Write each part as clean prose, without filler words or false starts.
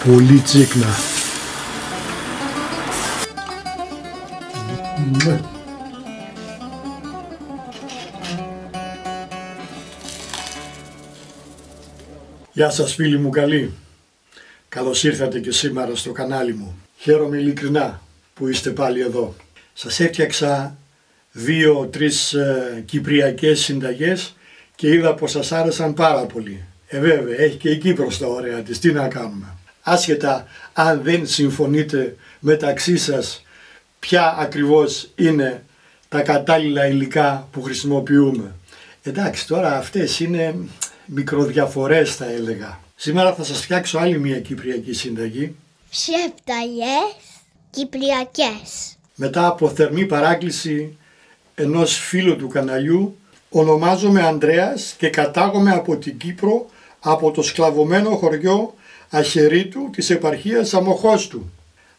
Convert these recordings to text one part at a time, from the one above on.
πολύ τσίκνα. Γεια σας φίλοι μου καλοί. Καλώς ήρθατε και σήμερα στο κανάλι μου. Χαίρομαι ειλικρινά που είστε πάλι εδώ. Σας έφτιαξα 2-3 κυπριακές συνταγές και είδα πως σας άρεσαν πάρα πολύ. Βέβαια, έχει και η Κύπρος τα ωραία της, τι να κάνουμε. Άσχετα αν δεν συμφωνείτε μεταξύ σας ποια ακριβώς είναι τα κατάλληλα υλικά που χρησιμοποιούμε. Εντάξει, τώρα αυτές είναι μικροδιαφορές θα έλεγα. Σήμερα θα σας φτιάξω άλλη μια κυπριακή συνταγή. Ψεύταγες κυπριακές. Μετά από θερμή παράκληση ενός φίλου του καναλιού, ονομάζομαι Ανδρέας και κατάγομαι από την Κύπρο, από το σκλαβωμένο χωριό Αχερίτου της επαρχίας Αμοχώστου.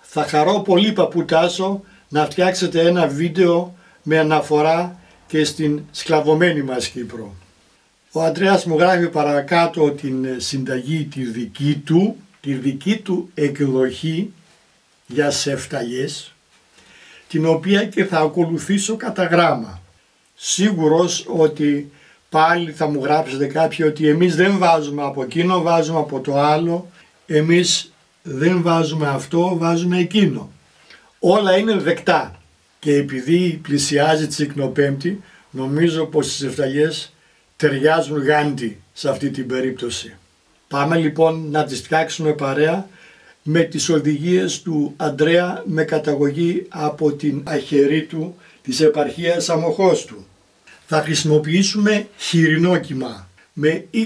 Θα χαρώ πολύ παππού Τάσο να φτιάξετε ένα βίντεο με αναφορά και στην σκλαβωμένη μας Κύπρο. Ο Ανδρέας μου γράφει παρακάτω την συνταγή τη δική του εκδοχή για σεφταγές, την οποία και θα ακολουθήσω κατά γράμμα. Σίγουρος ότι πάλι θα μου γράψετε κάποιοι ότι εμείς δεν βάζουμε από εκείνο, βάζουμε από το άλλο, εμείς δεν βάζουμε αυτό, βάζουμε εκείνο. Όλα είναι δεκτά και επειδή πλησιάζει Τσικνοπέμπτη, νομίζω πως οι σεφταγές ταιριάζουν γάντι σε αυτή την περίπτωση. Πάμε λοιπόν να τις φτιάξουμε παρέα με τις οδηγίες του Ανδρέα με καταγωγή από την Αχερίτου της επαρχίας Αμοχώστου. Θα χρησιμοποιήσουμε χοιρινό κιμά με 20%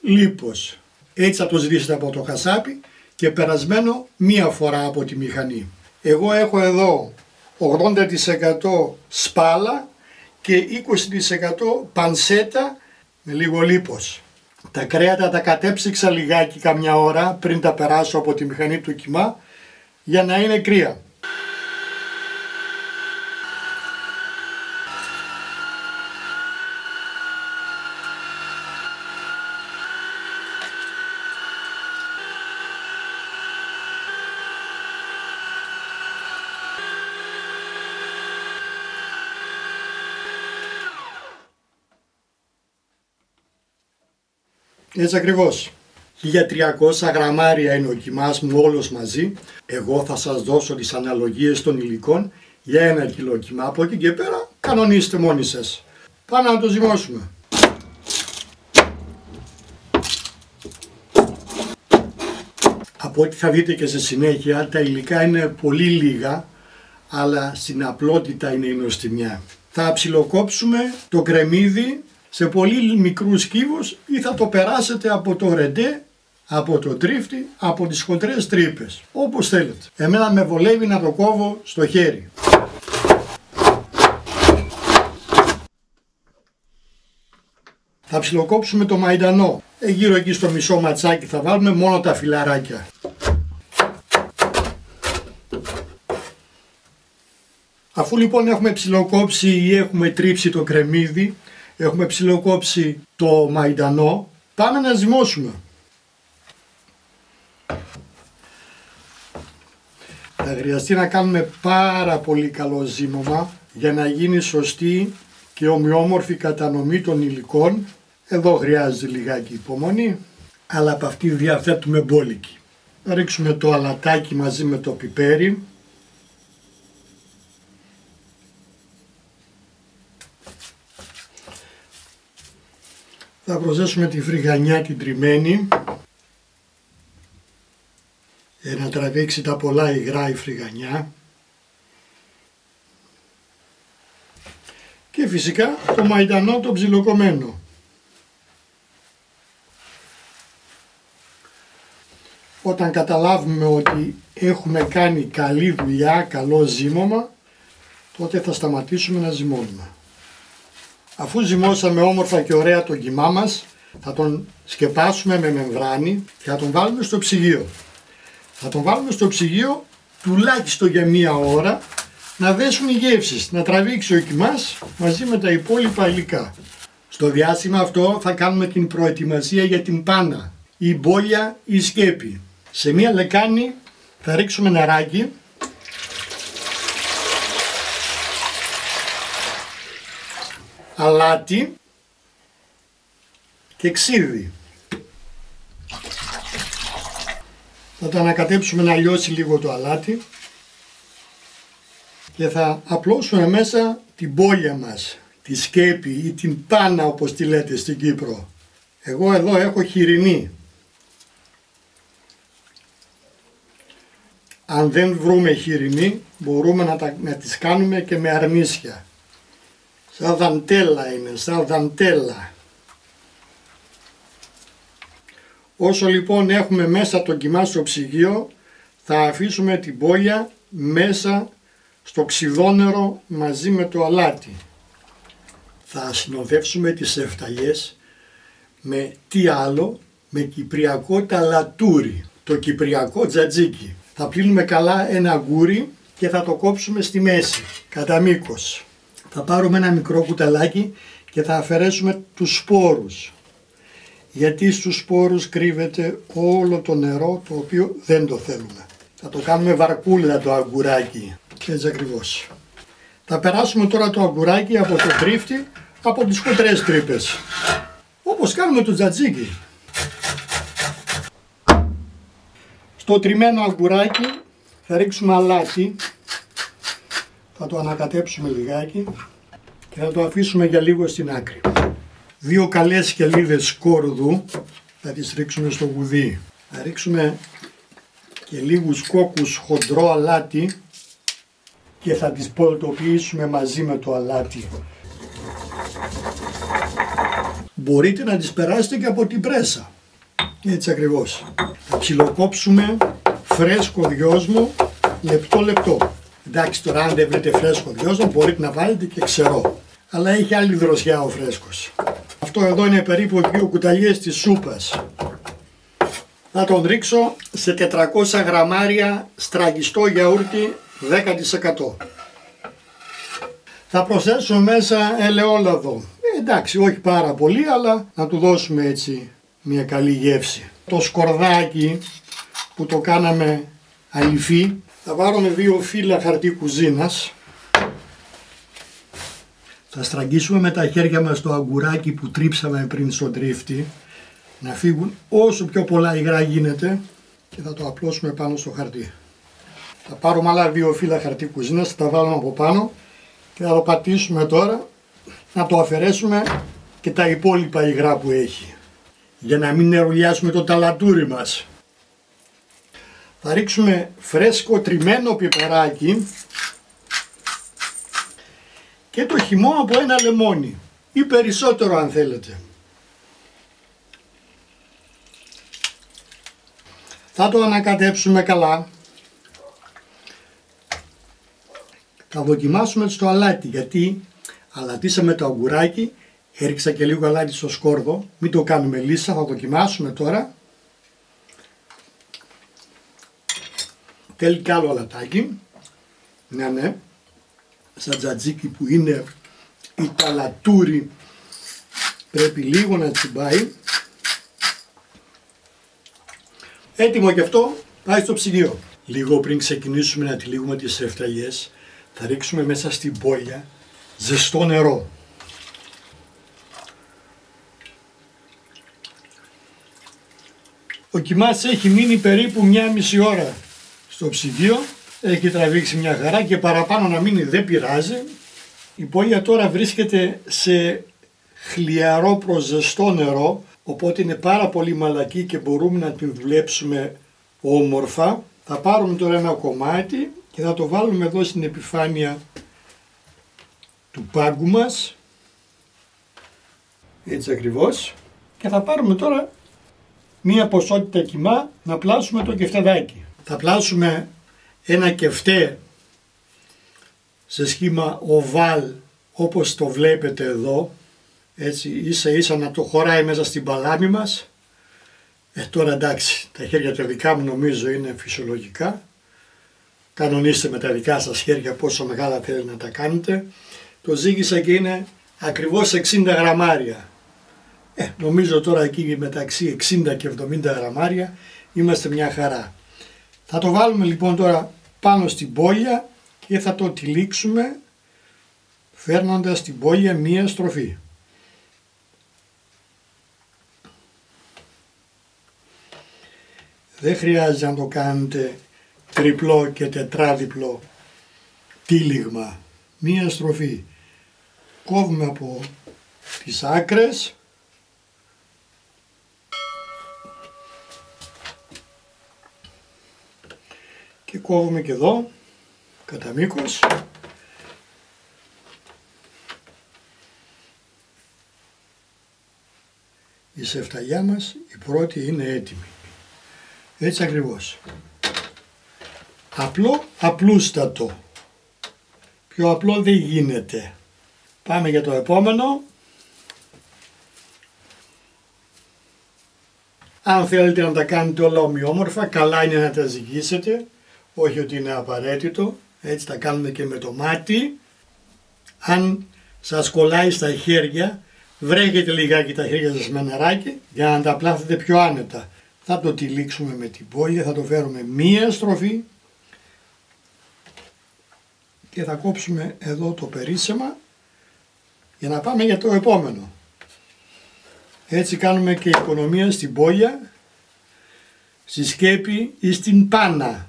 λίπος. Έτσι θα το ζητήσετε από το χασάπι και περασμένο μία φορά από τη μηχανή. Εγώ έχω εδώ 80% σπάλα και 20% πανσέτα με λίγο λίπος. Τα κρέατα τα κατέψυξα λιγάκι καμιά ώρα πριν τα περάσω από τη μηχανή του κιμά για να είναι κρύα. Έτσι ακριβώς. 1300 γραμμάρια είναι ο κιμάς μου όλος μαζί. Εγώ θα σας δώσω τις αναλογίες των υλικών για 1 κιλό κιμά. Από εκεί και πέρα κανονίστε μόνοι σας. Πάμε να το ζυμώσουμε. Από ό,τι θα δείτε και σε συνέχεια τα υλικά είναι πολύ λίγα, αλλά στην απλότητα είναι η νοστιμιά. Θα ψιλοκόψουμε το κρεμμύδι σε πολύ μικρούς κύβους ή θα το περάσετε από το ρεντέ, από το τρίφτη, από τις χοντρές τρύπες, όπως θέλετε. Εμένα με βολεύει να το κόβω στο χέρι. Θα ψιλοκόψουμε το μαϊντανό. Γύρω εκεί στο μισό ματσάκι θα βάλουμε μόνο τα φυλαράκια. Αφού λοιπόν έχουμε ψιλοκόψει ή έχουμε τρίψει το κρεμμύδι, έχουμε ψιλοκόψει το μαϊντανό, πάμε να ζυμώσουμε. Θα χρειαστεί να κάνουμε πάρα πολύ καλό ζύμωμα για να γίνει σωστή και ομοιόμορφη κατανομή των υλικών. Εδώ χρειάζεται λιγάκι υπομονή, αλλά από αυτή διαθέτουμε μπόλικη. Θα ρίξουμε το αλατάκι μαζί με το πιπέρι. Θα προσθέσουμε τη φρυγανιά την τριμμένη για να τραβήξει τα πολλά υγρά η φρυγανιά και φυσικά το μαϊντανό το ψιλοκομμένο. Όταν καταλάβουμε ότι έχουμε κάνει καλή δουλειά, καλό ζύμωμα, τότε θα σταματήσουμε να ζυμώνουμε. Αφού ζυμώσαμε όμορφα και ωραία τον κιμά μας, θα τον σκεπάσουμε με μεμβράνη και θα τον βάλουμε στο ψυγείο. Θα τον βάλουμε στο ψυγείο τουλάχιστον για 1 ώρα να δέσουν οι γεύσεις, να τραβήξει ο κιμάς μαζί με τα υπόλοιπα υλικά. Στο διάστημα αυτό θα κάνουμε την προετοιμασία για την πάνα, η μπόλια ή σκέπη. Σε μία λεκάνη θα ρίξουμε νεράκι. Αλάτι και ξύδι. Θα το ανακατέψουμε να λιώσει λίγο το αλάτι και θα απλώσουμε μέσα την μπόλια μας, τη σκέπη ή την πάνα όπως τη λέτε στην Κύπρο. Εγώ εδώ έχω χοιρινή. Αν δεν βρούμε χοιρινή μπορούμε να τις κάνουμε και με αρνίσια. Σαν δαντέλα είναι, σαν δαντέλα. Όσο λοιπόν έχουμε μέσα το κιμά στο ψυγείο, θα αφήσουμε την μπόλια μέσα στο ξιδόνερο μαζί με το αλάτι. Θα συνοδεύσουμε τις εφταλιές με τι άλλο, με κυπριακό ταλατούρι, το κυπριακό τζατζίκι. Θα πλύνουμε καλά ένα αγκούρι και θα το κόψουμε στη μέση, κατά μήκος. Θα πάρουμε ένα μικρό κουταλάκι και θα αφαιρέσουμε τους σπόρους. Γιατί στους σπόρους κρύβεται όλο το νερό το οποίο δεν το θέλουμε. Θα το κάνουμε βαρκούλα το αγκουράκι, έτσι ακριβώς. Θα περάσουμε τώρα το αγκουράκι από το τρίφτη, από τις χοντρές τρύπες. Όπως κάνουμε το τζατζίκι. Στο τριμμένο αγκουράκι θα ρίξουμε αλάτι. Θα το ανακατέψουμε λιγάκι και θα το αφήσουμε για λίγο στην άκρη. 2 καλές σκελίδες σκόρδου θα τις ρίξουμε στο γουδί. Θα ρίξουμε και λίγους κόκκους χοντρό αλάτι και θα τις πολτοποιήσουμε μαζί με το αλάτι. Μπορείτε να τις περάσετε και από την πρέσα. Έτσι ακριβώς. Θα ψιλοκόψουμε φρέσκο δυόσμο λεπτό. Εντάξει, τώρα αν δεν βρείτε φρέσκο δυόσμο μπορείτε να βάλετε και ξερό. Αλλά έχει άλλη δροσιά ο φρέσκος. Αυτό εδώ είναι περίπου 2 κουταλιές της σούπας. Θα τον ρίξω σε 400 γραμμάρια στραγγιστό γιαούρτι 10%. Θα προσθέσουμε μέσα ελαιόλαδο. Εντάξει, όχι πάρα πολύ, αλλά να του δώσουμε έτσι μια καλή γεύση. Το σκορδάκι που το κάναμε αληφή, θα βάλουμε 2 φύλλα χαρτί κουζίνας. Θα στραγγίσουμε με τα χέρια μας το αγκουράκι που τρίψαμε πριν στον τρίφτη, να φύγουν όσο πιο πολλά υγρά γίνεται και θα το απλώσουμε πάνω στο χαρτί. Θα πάρουμε άλλα 2 φύλλα χαρτί κουζίνας, θα τα βάλουμε από πάνω και θα το πατήσουμε τώρα να το αφαιρέσουμε και τα υπόλοιπα υγρά που έχει, για να μην νερουλιάσουμε το ταλατούρι μας. Θα ρίξουμε φρέσκο τριμμένο πιπεράκι και το χυμό από ένα λεμόνι ή περισσότερο αν θέλετε. Θα το ανακατέψουμε καλά. Θα δοκιμάσουμε στο αλάτι, γιατί αλατίσαμε το αγκουράκι, έριξα και λίγο αλάτι στο σκόρδο, μην το κάνουμε λίσσα, θα δοκιμάσουμε τώρα. Θέλει κι άλλο αλατάκι, ναι, σαν τζατζίκι που είναι η ταλατούρι, πρέπει λίγο να τσιμπάει. Έτοιμο και αυτό, πάει στο ψυγείο. Λίγο πριν ξεκινήσουμε να τυλίγουμε τις εφταλιές, θα ρίξουμε μέσα στην μπόλια ζεστό νερό. Ο κιμάς έχει μείνει περίπου 1,5 ώρα στο ψυγείο, έχει τραβήξει μια χαρά και παραπάνω να μείνει δεν πειράζει. Η μπόλια τώρα βρίσκεται σε χλιαρό προζεστό νερό, οπότε είναι πάρα πολύ μαλακή και μπορούμε να την δουλέψουμε όμορφα. Θα πάρουμε τώρα ένα κομμάτι και θα το βάλουμε εδώ στην επιφάνεια του πάγκου μας, έτσι ακριβώς, και θα πάρουμε τώρα μία ποσότητα κιμά να πλάσουμε το κεφτεδάκι. Θα πλάσουμε ένα κεφτέ σε σχήμα οβάλ όπως το βλέπετε εδώ, έτσι ίσα ίσα να το χωράει μέσα στην παλάμη μας. Τώρα εντάξει, τα χέρια τα δικά μου νομίζω είναι φυσιολογικά. Κανονίστε με τα δικά σας χέρια πόσο μεγάλα θέλετε να τα κάνετε. Το ζύγισα και είναι ακριβώς 60 γραμμάρια. Νομίζω τώρα εκεί μεταξύ 60 και 70 γραμμάρια είμαστε μια χαρά. Θα το βάλουμε λοιπόν τώρα πάνω στην μπόλια και θα το τυλίξουμε φέρνοντας την μπόλια μία στροφή. Δεν χρειάζεται να το κάνετε τριπλό και τετράδιπλο τύλιγμα. Μία στροφή. Κόβουμε από τις άκρες και κόβουμε και εδώ κατά μήκος. Η σεφταλιά μας η πρώτη είναι έτοιμη. Έτσι ακριβώς. Απλό, απλούστατο. Πιο απλό δεν γίνεται. Πάμε για το επόμενο. Αν θέλετε να τα κάνετε όλα ομοιόμορφα, καλά είναι να τα ζυγίσετε. Όχι ότι είναι απαραίτητο. Έτσι τα κάνουμε και με το μάτι. Αν σας κολλάει στα χέρια, βρέχετε λιγάκι τα χέρια σας με νεράκι για να τα πλάθετε πιο άνετα. Θα το τυλίξουμε με την μπόλια, θα το φέρουμε μία στροφή και θα κόψουμε εδώ το περίσσεμα για να πάμε για το επόμενο. Έτσι κάνουμε και οικονομία στην μπόλια, στη σκέπη ή στην πάνα.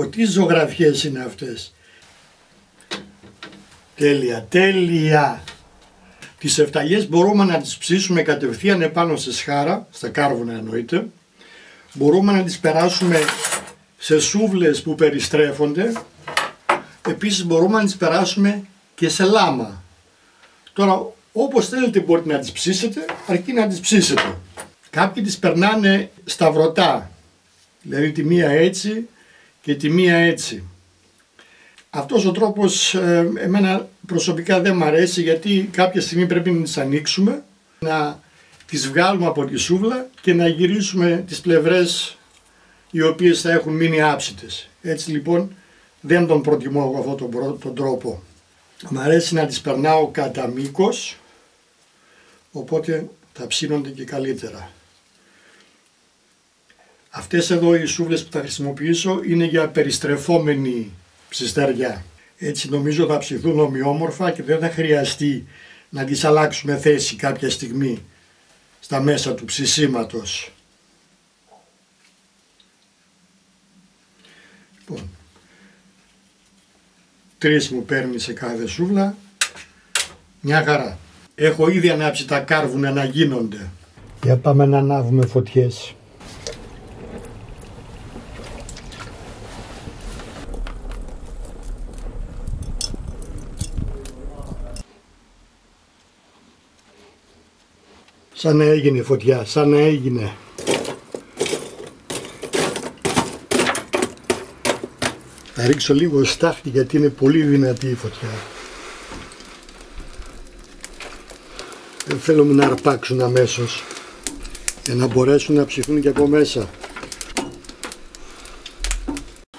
Τι ζωγραφιές είναι αυτές. Τέλεια, τέλεια. Τις σεφταλιές μπορούμε να τις ψήσουμε κατευθείαν επάνω σε σχάρα, στα κάρβουνα εννοείται. Μπορούμε να τις περάσουμε σε σούβλες που περιστρέφονται. Επίσης μπορούμε να τις περάσουμε και σε λάμα. Τώρα όπως θέλετε μπορείτε να τις ψήσετε, αρκεί να τις ψήσετε. Κάποιοι τις περνάνε σταυρωτά, δηλαδή τη μία έτσι και τη μία έτσι. Αυτός ο τρόπος εμένα προσωπικά δεν μ' αρέσει, γιατί κάποια στιγμή πρέπει να τις ανοίξουμε, να τις βγάλουμε από τη σούβλα και να γυρίσουμε τις πλευρές οι οποίες θα έχουν μείνει άψητες. Έτσι λοιπόν δεν τον προτιμώ εγώ αυτόν τον τρόπο. Μ' αρέσει να τις περνάω κατά μήκος, οπότε θα ψήνονται και καλύτερα. Αυτές εδώ οι σούβλες που θα χρησιμοποιήσω είναι για περιστρεφόμενη ψιστεριά. Έτσι νομίζω θα ψηθούν ομοιόμορφα και δεν θα χρειαστεί να τις αλλάξουμε θέση κάποια στιγμή στα μέσα του ψησίματος. Λοιπόν, 3 μου παίρνει σε κάθε σούβλα, μια χαρά. Έχω ήδη ανάψει τα κάρβουνα να γίνονται. Για πάμε να ανάβουμε φωτιές. Σαν να έγινε η φωτιά, σαν να έγινε. Θα ρίξω λίγο στάχτη γιατί είναι πολύ δυνατή η φωτιά. Δεν θέλουμε να αρπάξουν αμέσως για να μπορέσουν να ψηθούν και από μέσα.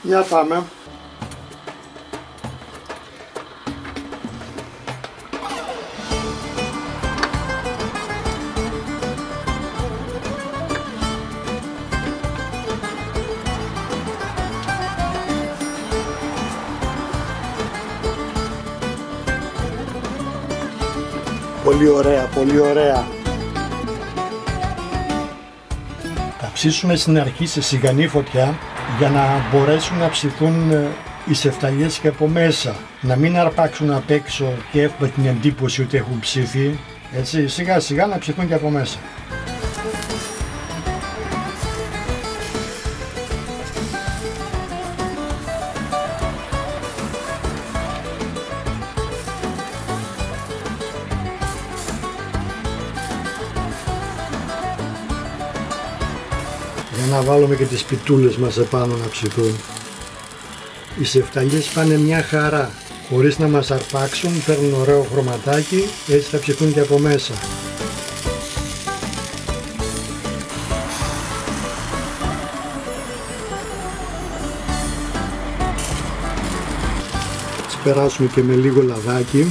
Για πάμε. Πολύ ωραία, πολύ ωραία. Θα ψήσουμε στην αρχή σε σιγανή φωτιά για να μπορέσουν να ψηθούν οι σεφταλιές και από μέσα. Να μην αρπάξουν απ' έξω και έχουμε την εντύπωση ότι έχουν ψηθεί. Έτσι, σιγά σιγά να ψηθούν και από μέσα. Για να βάλουμε και τις πιτούλες μας επάνω να ψηθούν. Οι σεφταλιές πάνε μια χαρά. Χωρίς να μας αρπάξουν, παίρνουν ωραίο χρωματάκι, έτσι θα ψηθούν και από μέσα. Τις περάσουμε και με λίγο λαδάκι.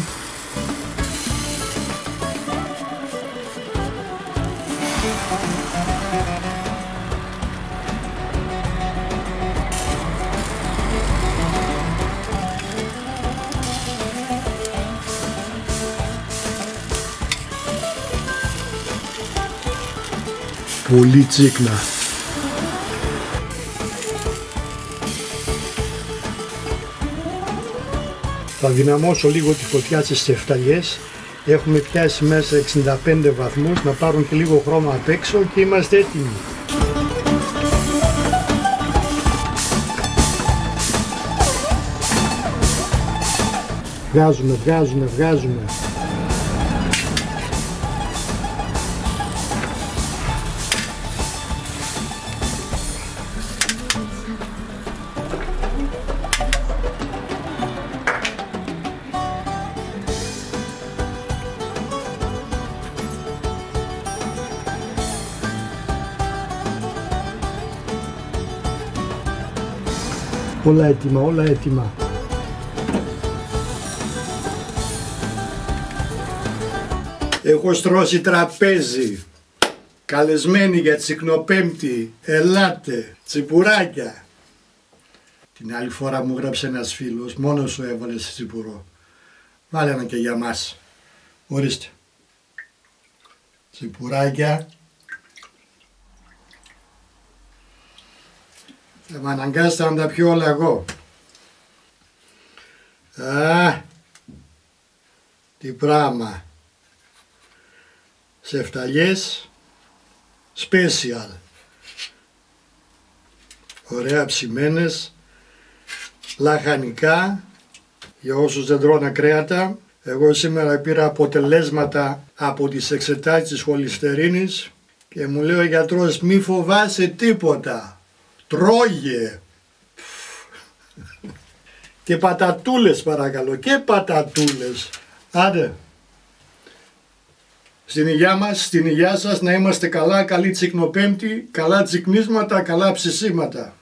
πολύ τσίκνα. Θα δυναμώσω λίγο τη φωτιά στις σεφταλιές. Έχουμε πιάσει μέσα 65 βαθμούς, να πάρουν και λίγο χρώμα απ' έξω και είμαστε έτοιμοι. Βγάζουμε. Όλα έτοιμα. Έχω στρώσει τραπέζι. Καλεσμένοι για Τσικνοπέμπτη. Ελάτε. Τσιπουράκια. Την άλλη φορά μου γράψε ένας φίλος. Μόνος σου έβαλες τσιπουρό. Βάλε ένα και για μας. Ορίστε. Τσιπουράκια. Θα με αναγκάσετε να τα πιω όλα εγώ. Τι πράγμα. Σεφταλιές special. Ωραία ψημένες. Λαχανικά. Για όσους δεν τρώνε κρέατα. Εγώ σήμερα πήρα αποτελέσματα από τις εξετάσεις της χολυστερίνης και μου λέει ο γιατρός μη φοβάσαι τίποτα. Τρώγε. Και πατατούλες παρακαλώ. Και πατατούλες. Άντε. Στην υγειά μας, στην υγειά σας, να είμαστε καλά, καλή Τσικνοπέμπτη, καλά τσικνίσματα, καλά ψησίματα.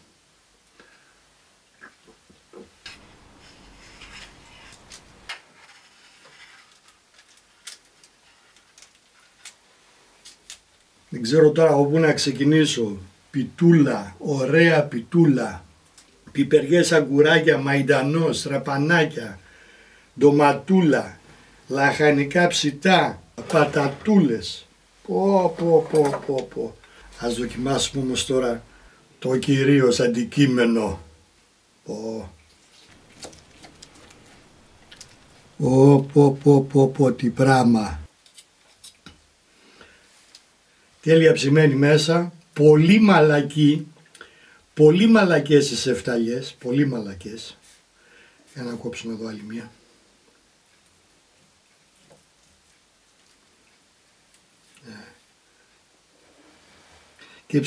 Δεν ξέρω τώρα από πού να ξεκινήσω. Πιτούλα, ωραία πιτούλα, πιπεριές αγκουράκια, μαϊντανό, στραπανάκια, ντοματούλα, λαχανικά ψητά, πατατούλες. Πω. Ας δοκιμάσουμε όμως τώρα το κυρίως αντικείμενο. Πω, τι πράγμα. Τέλεια ψημένη μέσα. Πολύ μαλακή, πολύ μαλακές τις σεφταλιές, πολύ μαλακές. Για να κόψουμε εδώ άλλη μία. Και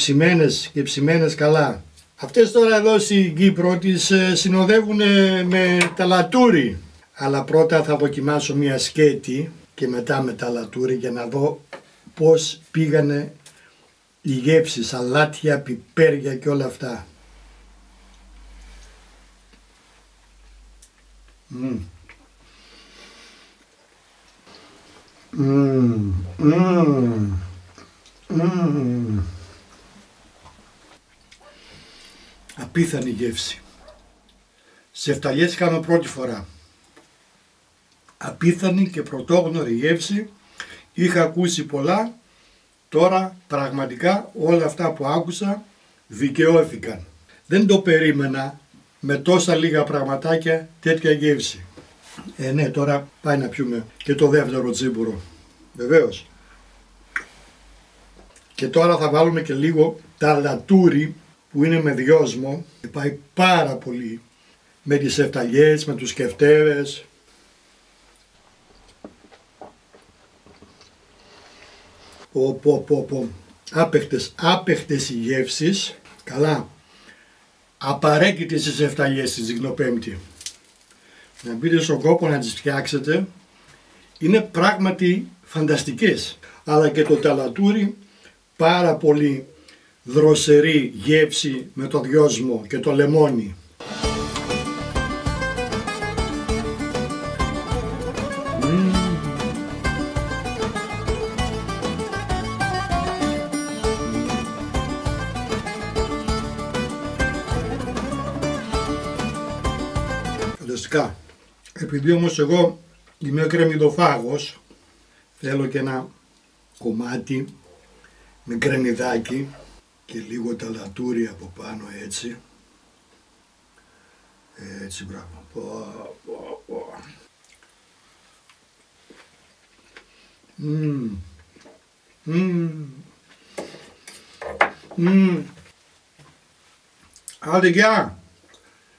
ψημένες καλά. Αυτές τώρα εδώ στην Κύπρο τις συνοδεύουν με ταλατούρι. Αλλά πρώτα θα δοκιμάσω μία σκέτη και μετά με ταλατούρι για να δω πώς πήγανε οι γεύσεις, αλάτια, πιπέρια και όλα αυτά. Απίθανη γεύση. Σεφταλιές κάνω πρώτη φορά. Απίθανη και πρωτόγνωρη γεύση. Είχα ακούσει πολλά. Τώρα πραγματικά όλα αυτά που άκουσα δικαιώθηκαν. Δεν το περίμενα με τόσα λίγα πραγματάκια τέτοια γεύση. Ναι, τώρα πάει να πιούμε και το δεύτερο τσίπουρο. Βεβαίως. Και τώρα θα βάλουμε και λίγο ταλατούρι που είναι με δυόσμο και πάει πάρα πολύ με τις σεφταλιές, με τους κεφτέρες. Άπεχτες οι γεύσεις, καλά, απαραίτητες οι σεφταλιές της Τσικνοπέμπτη. Να μπείτε στον κόπο να τις φτιάξετε, είναι πράγματι φανταστικές. Αλλά και το ταλατούρι, πάρα πολύ δροσερή γεύση με το δυόσμο και το λεμόνι. Φανταστικά. Επειδή όμως εγώ είμαι κρεμμυδοφάγος, θέλω και ένα κομμάτι με κρεμμυδάκι και λίγο ταλατούρι από πάνω έτσι. Έτσι, μπράβο. Άντε γεια.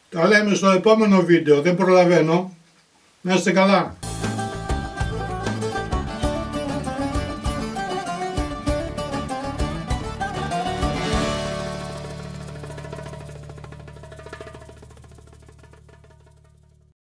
Τα λέμε στο επόμενο βίντεο. Δεν προλαβαίνω. Να είστε καλά.